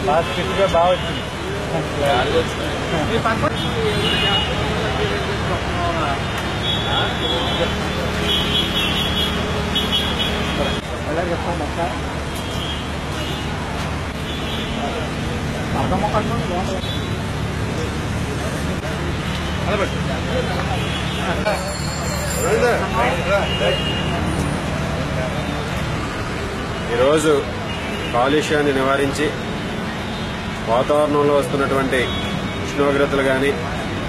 బాగా స్ట్రిక్ట్గా బాగా వచ్చింది. ఈరోజు కాలుష్యాన్ని నివారించి వాతావరణంలో వస్తున్నటువంటి ఉష్ణోగ్రతలు కానీ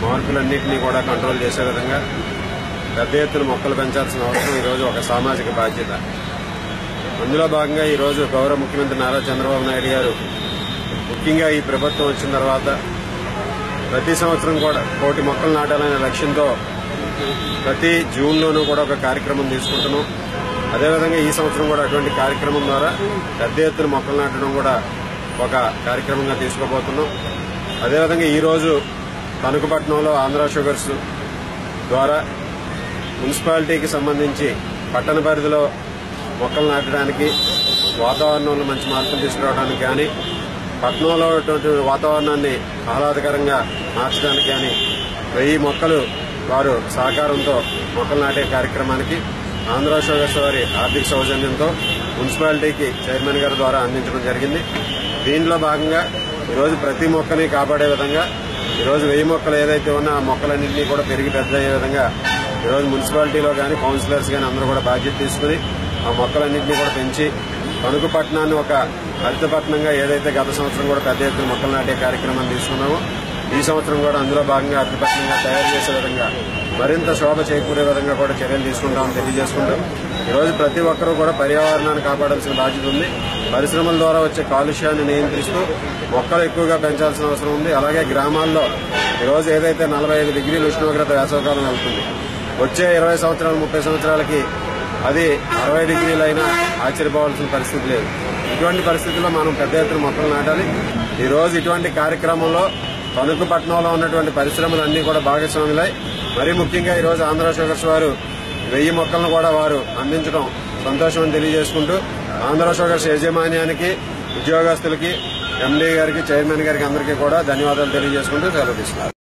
మార్పులన్నింటినీ కూడా కంట్రోల్ చేసే విధంగా పెద్ద ఎత్తున మొక్కలు పెంచాల్సిన అవసరం ఈరోజు ఒక సామాజిక బాధ్యత. అందులో భాగంగా ఈరోజు గౌరవ ముఖ్యమంత్రి నారా చంద్రబాబు నాయుడు గారు ముఖ్యంగా ఈ ప్రభుత్వం వచ్చిన తర్వాత ప్రతి సంవత్సరం కూడా 1,000,000 మొక్కలు నాటాలనే లక్ష్యంతో ప్రతి జూన్లోనూ కూడా ఒక కార్యక్రమం తీసుకుంటున్నాం. అదేవిధంగా ఈ సంవత్సరం కూడా అటువంటి కార్యక్రమం ద్వారా పెద్ద ఎత్తున మొక్కలు నాటడం కూడా ఒక కార్యక్రమంగా తీసుకోబోతున్నాం. అదేవిధంగా ఈరోజు తణుకుపట్నంలో ఆంధ్ర షుగర్స్ ద్వారా మున్సిపాలిటీకి సంబంధించి పట్టణ పరిధిలో మొక్కలు నాటడానికి, వాతావరణంలో మంచి మార్పులు తీసుకురావడానికి కానీ, పట్టణంలో వాతావరణాన్ని ఆహ్లాదకరంగా మార్చడానికి కానీ 1000 మొక్కలు వారు సహకారంతో మొక్కలు నాటే కార్యక్రమానికి ఆంధ్ర షుగర్స్ వారి ఆర్థిక సౌజన్యంతో మున్సిపాలిటీకి చైర్మన్ గారి ద్వారా అందించడం జరిగింది. దీనిలో భాగంగా ఈరోజు ప్రతి మొక్కని కాపాడే విధంగా ఈరోజు 1000 మొక్కలు ఏదైతే ఉన్నా ఆ మొక్కలన్నింటినీ కూడా పెరిగి పెద్ద అయ్యే విధంగా ఈరోజు మున్సిపాలిటీలో కానీ కౌన్సిలర్స్ కానీ అందరూ కూడా బాధ్యత తీసుకుని ఆ మొక్కలన్నింటినీ కూడా పెంచి తణుకు పట్టణాన్ని ఒక హరిత పట్టణంగా ఏదైతే గత సంవత్సరం కూడా పెద్ద ఎత్తున మొక్కలు నాటే కార్యక్రమాన్ని తీసుకున్నామో ఈ సంవత్సరం కూడా అందులో భాగంగా హరిత పట్టణంగా తయారు చేసే విధంగా మరింత శోభ చేకూరే విధంగా కూడా చర్యలు తీసుకుంటామని తెలియజేసుకుంటాం. ఈరోజు ప్రతి ఒక్కరూ కూడా పర్యావరణాన్ని కాపాడాల్సిన బాధ్యత ఉంది. పరిశ్రమల ద్వారా వచ్చే కాలుష్యాన్ని నియంత్రిస్తూ మొక్కలు ఎక్కువగా పెంచాల్సిన అవసరం ఉంది. అలాగే గ్రామాల్లో ఈరోజు ఏదైతే 45 డిగ్రీల ఉష్ణోగ్రత వేసవకాలం వెళ్తుంది, వచ్చే 20 సంవత్సరాలు 30 సంవత్సరాలకి అది 60 డిగ్రీలైనా ఆశ్చర్యపోవాల్సిన పరిస్థితి లేదు. ఇటువంటి పరిస్థితుల్లో మనం పెద్ద ఎత్తున మొక్కలు నాటాలి. ఈరోజు ఇటువంటి కార్యక్రమంలో తణుకు పట్టణంలో ఉన్నటువంటి పరిశ్రమలన్నీ కూడా భాగస్వాములై మరీ ముఖ్యంగా ఈరోజు ఆంధ్ర షుగర్స్ వారు 1000 మొక్కలను కూడా వారు అందించడం సంతోషం అని తెలియజేసుకుంటూ ఆంధ్ర షుగర్స్ యాజమాన్యానికి, ఉద్యోగస్తులకి, ఎండీ గారికి, చైర్మన్ గారికి అందరికీ కూడా ధన్యవాదాలు తెలియజేసుకుంటూ సెలవు తీసుకున్నారు.